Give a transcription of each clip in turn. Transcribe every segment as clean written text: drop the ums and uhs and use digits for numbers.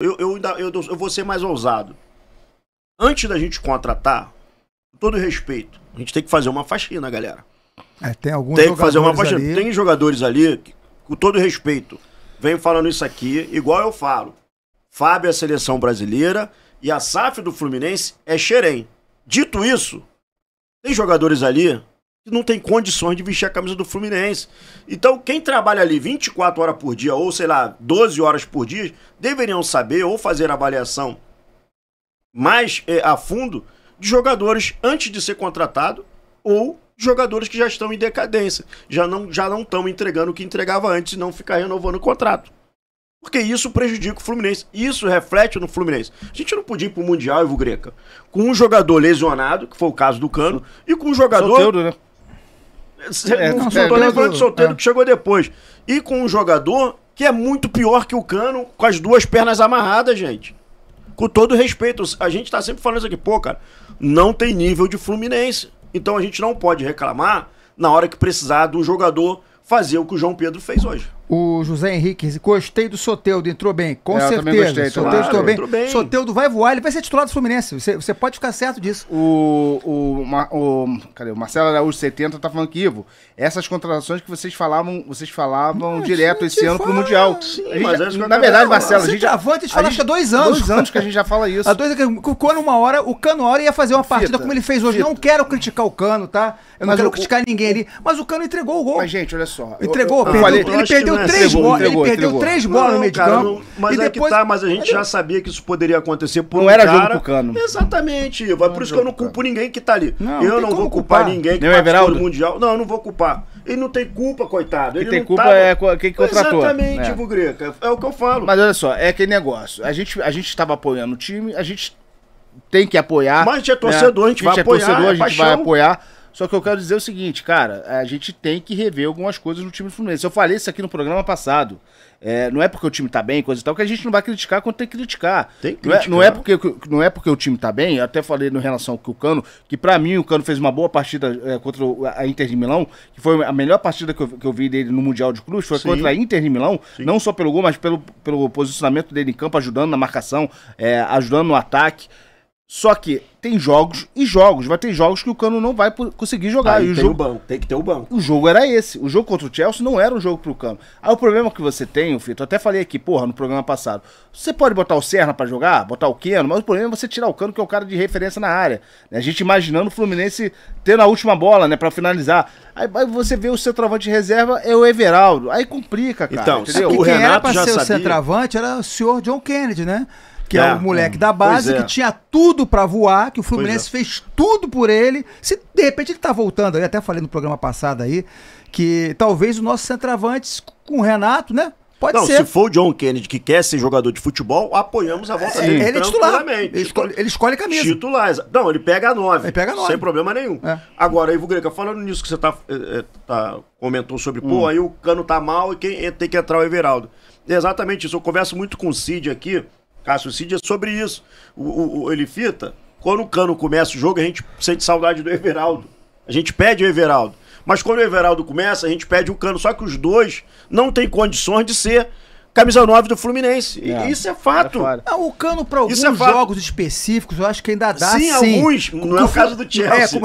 Eu vou ser mais ousado. Antes da gente contratar, com todo respeito, a gente tem que fazer uma faxina, galera. Tem alguns tem que fazer uma faxina. ali. Tem jogadores ali, que, com todo respeito, venho falando isso aqui, igual eu falo. Fábio é a seleção brasileira e a SAF do Fluminense é Xerém. Dito isso, tem jogadores ali que não tem condições de vestir a camisa do Fluminense. Então, quem trabalha ali 24 horas por dia, ou sei lá, 12 horas por dia, deveriam saber ou fazer avaliação mais a fundo de jogadores antes de ser contratado ou jogadores que já estão em decadência. Já não estão entregando o que entregava antes e não ficar renovando o contrato. Porque isso prejudica o Fluminense. Isso reflete no Fluminense. A gente não podia ir pro Mundial, Ivo Greca, com um jogador lesionado, que foi o caso do Cano, e com um jogador... Soteldo, né? Não tô nem falando de Soteldo, que chegou depois. E com um jogador que é muito pior que o Cano, com as duas pernas amarradas, gente. Com todo respeito, a gente tá sempre falando isso aqui, pô, cara, não tem nível de Fluminense. Então a gente não pode reclamar na hora que precisar do jogador fazer o que o João Pedro fez hoje. O José Henrique, gostei do Soteldo, entrou bem, com eu também certeza. gostei, Soteldo claro, entrou bem. Soteldo vai voar, ele vai ser titular do Fluminense, você pode ficar certo disso. Cadê? O Marcelo Araújo 70 tá falando que, Ivo, essas contratações que vocês falavam direto esse ano pro Mundial. Sim, na verdade, Marcelo, a gente fala acho que há 2 anos. 2 anos que a gente já fala isso. Há 2 anos que o Cano, o Cano uma hora ia fazer uma partida como ele fez hoje. Não quero criticar o Cano, tá? Eu não quero criticar ninguém ali. Mas o Cano entregou o gol. Mas, gente, olha só. Entregou, ele perdeu 3 bolas. Ele perdeu 3 bolas no meio de campo. Mas e depois... mas a gente já sabia que isso poderia acontecer por não era jogo pro Cano. Exatamente, Ivo. É por isso que eu não culpo ninguém que tá ali. Eu não vou culpar ninguém que participou do Mundial. Não, eu não vou culpar. Ele não tem culpa, coitado. Quem tem culpa é quem contratou. Exatamente, Ivo Greca. É o que eu falo. Mas olha só, é aquele negócio. A gente estava apoiando o time, a gente tem que apoiar. Mas a gente é torcedor, a gente vai apoiar. A gente vai apoiar. Só que eu quero dizer o seguinte, cara, a gente tem que rever algumas coisas no time do Fluminense. Eu falei isso aqui no programa passado. Não é porque o time tá bem, coisa e tal, que a gente não vai criticar quando tem que criticar. Tem que criticar. Não é porque o time tá bem, eu até falei no relação com o Cano, que pra mim o Cano fez uma boa partida contra a Inter de Milão, que foi a melhor partida que eu vi dele no Mundial de Clubes, foi contra a Inter de Milão, não só pelo gol, mas pelo posicionamento dele em campo, ajudando na marcação, ajudando no ataque. Só que tem jogos e jogos. Vai ter jogos que o Cano não vai conseguir jogar. E o banco, tem que ter o banco. O jogo era esse. O jogo contra o Chelsea não era um jogo pro Cano. Aí o problema que você tem, Fito, eu até falei aqui, no programa passado. Você pode botar o Serna pra jogar, botar o Keno, mas o problema é você tirar o Cano, que é o cara de referência na área. A gente imaginando o Fluminense tendo a última bola, né, pra finalizar. Aí você vê o centroavante de reserva é o Everaldo. Aí complica, cara. Então, entendeu? O Renato era pra ser o centroavante era o senhor John Kennedy, né? Que é o moleque da base, que tinha tudo pra voar, que o Fluminense fez tudo por ele. Se de repente ele tá voltando, eu até falei no programa passado aí, que talvez o nosso centroavante com o Renato, né? Pode ser. Se for o John Kennedy que quer ser jogador de futebol, apoiamos a volta dele. Ele é titular. Ele escolhe camisa. Titular. Não, ele pega a 9. Ele pega a 9. Sem problema nenhum. Agora, Ivo Greca, falando nisso que você comentou sobre, aí o Cano tá mal e quem tem que entrar o Everaldo. É exatamente isso. Eu converso muito com o Cid aqui, Cássio Cid, é sobre isso. Ele fita, quando o Cano começa o jogo, a gente sente saudade do Everaldo. A gente pede o Everaldo. Mas quando o Everaldo começa, a gente pede o Cano. Só que os dois não têm condições de ser camisa 9 do Fluminense. Isso é fato. O Cano, para alguns jogos específicos, eu acho que ainda dá sim. Alguns, não é o caso do Chelsea.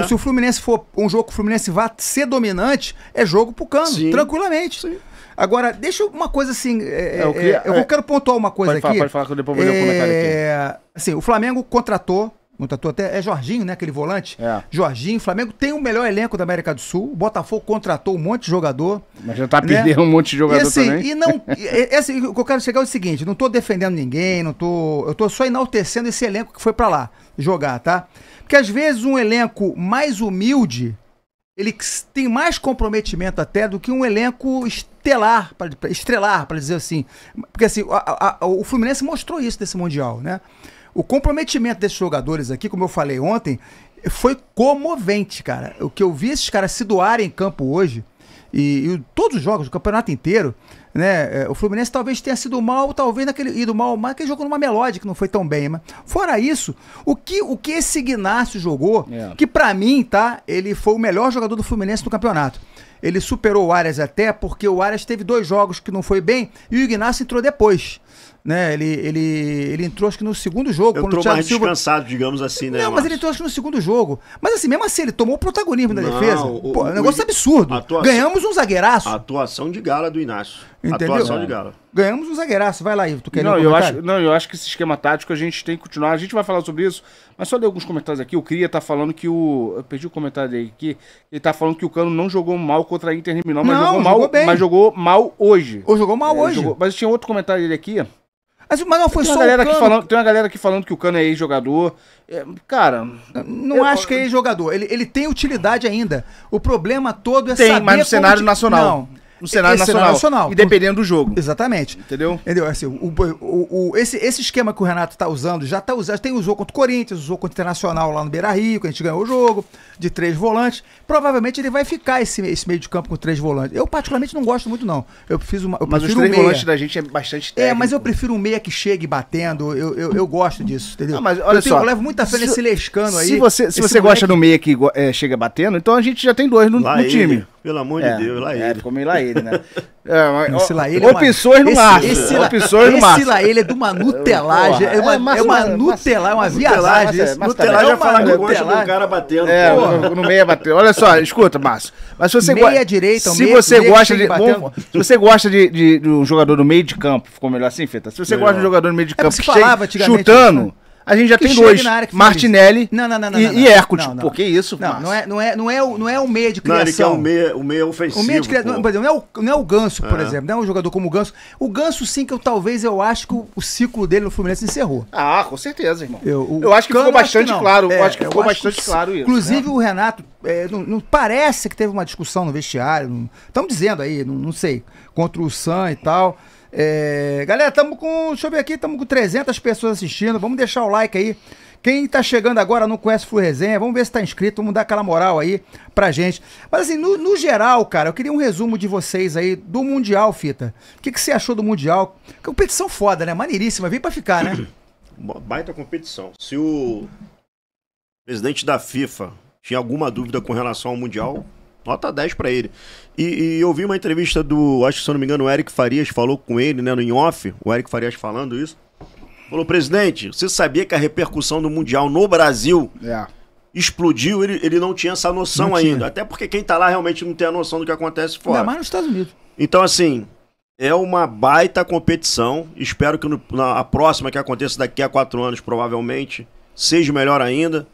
Se o Fluminense for um jogo que o Fluminense vá ser dominante, é jogo pro Cano, tranquilamente. Sim. Agora, deixa uma coisa assim. Eu quero pontuar uma coisa aqui. Pode falar que eu depois vou ler o comentário aqui. Assim, o Flamengo contratou até. É Jorginho, né? Aquele volante. Jorginho. O Flamengo tem o melhor elenco da América do Sul. O Botafogo contratou um monte de jogador. Mas já tá perdendo um monte de jogador também. O que eu quero chegar é o seguinte: não tô defendendo ninguém, eu tô só enaltecendo esse elenco que foi pra lá jogar, tá? Porque às vezes um elenco mais humilde, ele tem mais comprometimento até do que um elenco estrelar, para dizer assim. Porque assim, o Fluminense mostrou isso nesse Mundial, né? O comprometimento desses jogadores aqui, como eu falei ontem, foi comovente, cara. O que eu vi esses caras se doarem em campo hoje, e todos os jogos, o campeonato inteiro, né? O Fluminense talvez tenha sido mal, talvez ido mal, mas aquele jogo numa Melódia que não foi tão bem, mas fora isso, o que esse Ignacio jogou, que pra mim, tá, ele foi o melhor jogador do Fluminense no campeonato. Ele superou o Arias até porque o Arias teve 2 jogos que não foi bem e o Ignacio entrou depois. né? Ele entrou, acho que no segundo jogo. Entrou mais descansado, digamos assim, né? Não, mas ele entrou, acho que no segundo jogo. Mas assim, mesmo assim, ele tomou o protagonismo da defesa. Pô, é um negócio absurdo. Ganhamos um zagueiraço. A atuação de gala do Inácio. Entendeu? Atuação de gala. Ganhamos um zagueiraço. Vai lá, Ivo. Tu quer eu acho que esse esquema tático a gente tem que continuar. A gente vai falar sobre isso, mas só ler alguns comentários aqui. O Cria tá falando que eu perdi o comentário dele aqui. Ele tá falando que o Cano não jogou mal contra a Inter de Milão, mas jogou mal hoje. Ou jogou mal hoje. Mas tinha outro comentário dele aqui. Mas não foi tem só o Cano. Tem uma galera aqui falando que o Cano é ex-jogador. Cara... Não acho que é ex-jogador. Ele tem utilidade ainda. O problema todo é saber... mas no cenário nacional. Não. No cenário nacional. E dependendo do jogo. Exatamente. Entendeu? Assim, esse esquema que o Renato tá usando, já usou contra o Corinthians, usou contra o Internacional lá no Beira-Rio, que a gente ganhou o jogo, de 3 volantes. Provavelmente ele vai ficar esse meio de campo com 3 volantes. Eu particularmente não gosto muito, não. Mas os 3 volantes da gente é bastante técnico. Mas eu prefiro um meia que chegue batendo. Eu gosto disso, entendeu? Mas olha só. Eu levo muita fé nesse Lescano aí. Se você gosta do meia que chega batendo, então a gente já tem 2 no time. Pelo amor de Deus, lá ele. Ficou meio lá ele, né? Opções no máximo. Esse lá ele é de uma nutelagem. É uma nutelagem, uma viadagem. Nutelagem é falar que gosta do cara batendo. No meia batendo. Olha só, escuta, Márcio. Mas se você meia direita, se você gosta de um jogador no meio de campo, ficou melhor assim, Feta? Se você gosta de um jogador no meio de campo chutando... A gente já tem 2, Martinelli e Hércules. Por que isso? Não é o meia de criação. Não, ele quer o meia ofensivo. O meia de criação, por exemplo, não é o Ganso, por exemplo. Não é um jogador como o Ganso. O Ganso, sim, que eu acho que o ciclo dele no Fluminense encerrou. Com certeza, irmão. Eu acho que ficou bastante claro. Eu acho que ficou bastante claro isso. Inclusive, o Renato, não parece que teve uma discussão no vestiário. Estamos dizendo aí, não sei, contra o Sam e tal. Galera, deixa eu ver aqui, estamos com 300 pessoas assistindo, vamos deixar o like aí. Quem tá chegando agora não conhece o Flu Resenha, vamos ver se tá inscrito, vamos dar aquela moral aí pra gente. Mas assim, no geral, cara, eu queria um resumo de vocês aí do Mundial, Fita. O que você achou do Mundial? Competição foda, né? Maneiríssima, vem pra ficar, né? Baita competição. Se o presidente da FIFA tinha alguma dúvida com relação ao Mundial, nota 10 pra ele. E eu vi uma entrevista acho que se eu não me engano, o Eric Farias falou com ele, né, no in-off, o Eric Farias falando isso. Falou, presidente, você sabia que a repercussão do Mundial no Brasil explodiu? Ele não tinha essa noção ainda. Até porque quem tá lá realmente não tem a noção do que acontece fora. Ainda mais nos Estados Unidos. Então, assim, é uma baita competição. Espero que a próxima que aconteça daqui a 4 anos, provavelmente, seja melhor ainda.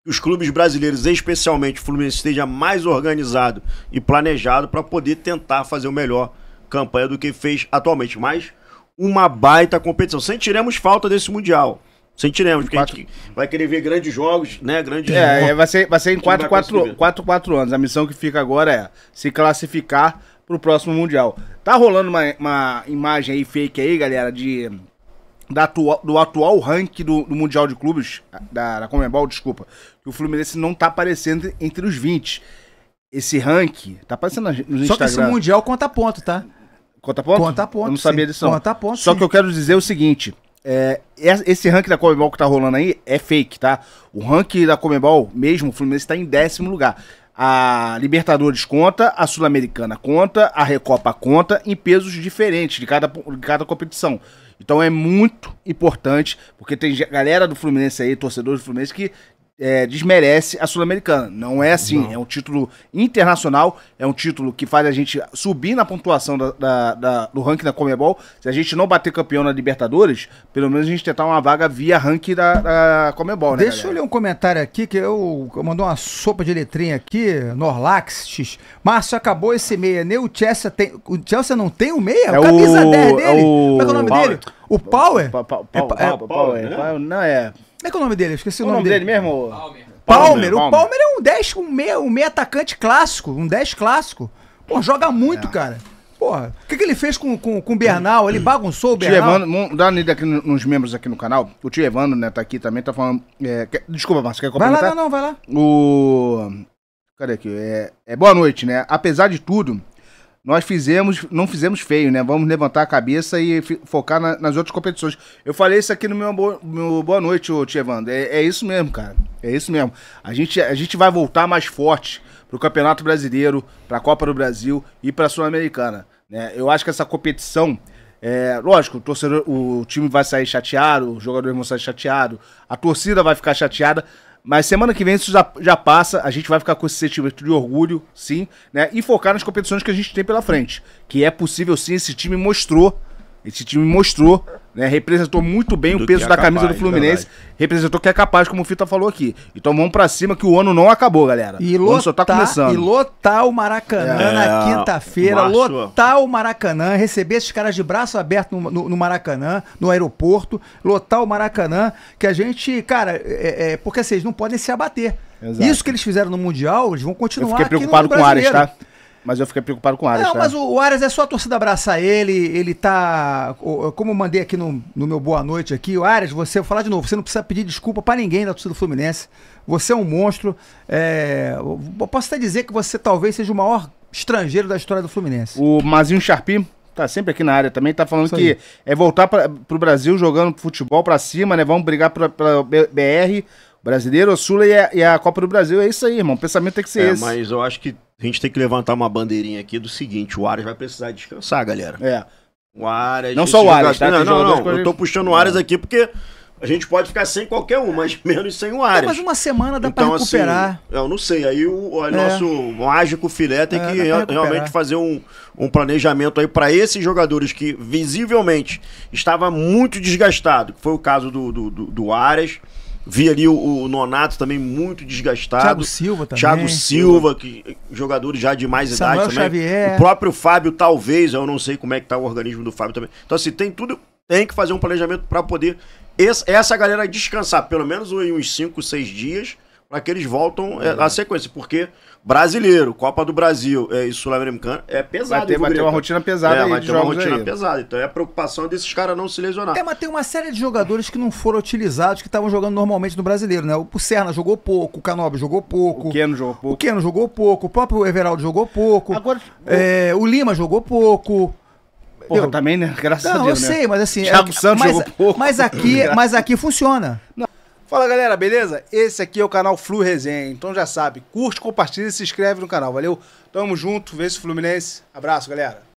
Os clubes brasileiros, especialmente o Fluminense, esteja mais organizado e planejado para poder tentar fazer o melhor campanha do que fez atualmente. Mas uma baita competição. Sentiremos falta desse Mundial. Sentiremos, porque a gente vai querer ver grandes jogos, né? Vai ser em 4 anos. A missão que fica agora é se classificar para o próximo Mundial. Tá rolando uma imagem aí fake aí, galera, do atual ranking do Mundial de Clubes, da Conmebol, desculpa, que o Fluminense não tá aparecendo entre os 20. Esse ranking tá aparecendo no Instagram. Só que esse Mundial conta ponto, tá? Conta ponto? Conta ponto, eu não sabia disso. Conta ponto, Só que eu quero dizer o seguinte, esse ranking da Conmebol que tá rolando aí é fake, tá? O ranking da Conmebol mesmo, o Fluminense tá em 10º lugar. A Libertadores conta, a Sul-Americana conta, a Recopa conta, em pesos diferentes de cada competição. Então é muito importante, porque tem galera do Fluminense aí, torcedores do Fluminense, que desmerece a Sul-Americana. Não é assim, é um título internacional, é um título que faz a gente subir na pontuação do ranking da Conmebol. Se a gente não bater campeão na Libertadores, pelo menos a gente tentar uma vaga via ranking da Conmebol, né? Deixa eu ler um comentário aqui, que eu mandou uma sopa de letrinha aqui, Norlax, Márcio, acabou esse meia, nem o Chelsea não tem o meia? É o camisa 10 dele? Como é que é o nome dele? O Power? Power, não é... Como é que é o nome dele? Eu esqueci o nome dele mesmo? Palmer. O Palmer é um 10, um meia atacante clássico, um 10 clássico. Pô, joga muito, cara. Porra, o que ele fez com o Bernal? Ele bagunçou o Bernal. Evandro, dá uma lida aqui nos membros aqui no canal. O tio Evandro, né, tá aqui também, tá falando... desculpa, Márcio, quer complementar? Vai lá. Cadê aqui? Boa noite, né? Apesar de tudo... não fizemos feio, né? Vamos levantar a cabeça e focar nas outras competições. Eu falei isso aqui no meu boa noite, tio Evandro. É isso mesmo, cara. É isso mesmo. A gente vai voltar mais forte pro Campeonato Brasileiro, pra Copa do Brasil e pra Sul-Americana, né? Eu acho que essa competição Lógico, o time vai sair chateado, os jogadores vão sair chateados, a torcida vai ficar chateada, mas semana que vem isso já passa, a gente vai ficar com esse sentimento de orgulho, sim, né? E focar nas competições que a gente tem pela frente. Que é possível sim, esse time mostrou, né? Representou muito bem o peso da camisa do Fluminense, representou que é capaz, como o Fita falou aqui. Então vamos pra cima que o ano não acabou, galera. E o ano só tá começando. E lotar o Maracanã na quinta-feira, lotar o Maracanã, receber esses caras de braço aberto no Maracanã, no aeroporto, lotar o Maracanã, que a gente, cara, porque assim, eles não podem se abater. Exato. Isso que eles fizeram no Mundial, eles vão continuar. Eu fiquei preocupado com o Ares, tá? Mas eu fiquei preocupado com o Ares, Não, mas o Ares é só a torcida abraçar ele tá... Como eu mandei aqui no meu boa noite aqui, o Ares, vou falar de novo, você não precisa pedir desculpa pra ninguém da torcida do Fluminense. Você é um monstro. Eu posso até dizer que você talvez seja o maior estrangeiro da história do Fluminense. O Mazinho Charpim tá sempre aqui na área também, tá falando que é voltar pro Brasil jogando futebol pra cima, né? Vamos brigar pela BR, Brasileiro, o Sula e a Copa do Brasil. É isso aí, irmão. O pensamento tem que ser esse. Mas eu acho que a gente tem que levantar uma bandeirinha aqui do seguinte: o Ares vai precisar descansar, galera. O Ares. Não só o Ares, tá? Não. Eu tô puxando o Ares aqui porque a gente pode ficar sem qualquer um, mas menos sem o Ares. Mas uma semana dá pra recuperar. Assim, eu não sei. Aí o nosso mágico filé tem que realmente fazer um planejamento aí pra esses jogadores que visivelmente estava muito desgastado, que foi o caso do Ares. Vi ali o Nonato também muito desgastado. Thiago Silva, que jogadores já de mais idade também. Xavier. O próprio Fábio, talvez, eu não sei como é que tá o organismo do Fábio também. Então, assim, tem que fazer um planejamento para poder essa galera descansar, pelo menos uns 5, 6 dias, para que eles voltem à sequência, porque brasileiro, Copa do Brasil e Sul-Americana é pesado. Vai ter uma rotina pesada aí. Vai ter uma rotina pesada. Então é a preocupação desses caras não se lesionar. Mas tem uma série de jogadores que não foram utilizados, que estavam jogando normalmente no Brasileiro, né? O Serna jogou pouco, o Canobi jogou pouco. O Keno jogou pouco. O próprio Everaldo jogou pouco. Agora, o Lima jogou pouco. Porra, também, né? Graças a Deus, eu sei, mas assim... Thiago Santos jogou pouco. Mas aqui funciona. Não. Fala, galera, beleza? Esse aqui é o canal Flu Resenha, então já sabe, curte, compartilha e se inscreve no canal, valeu? Tamo junto, vê esse Fluminense. Abraço, galera.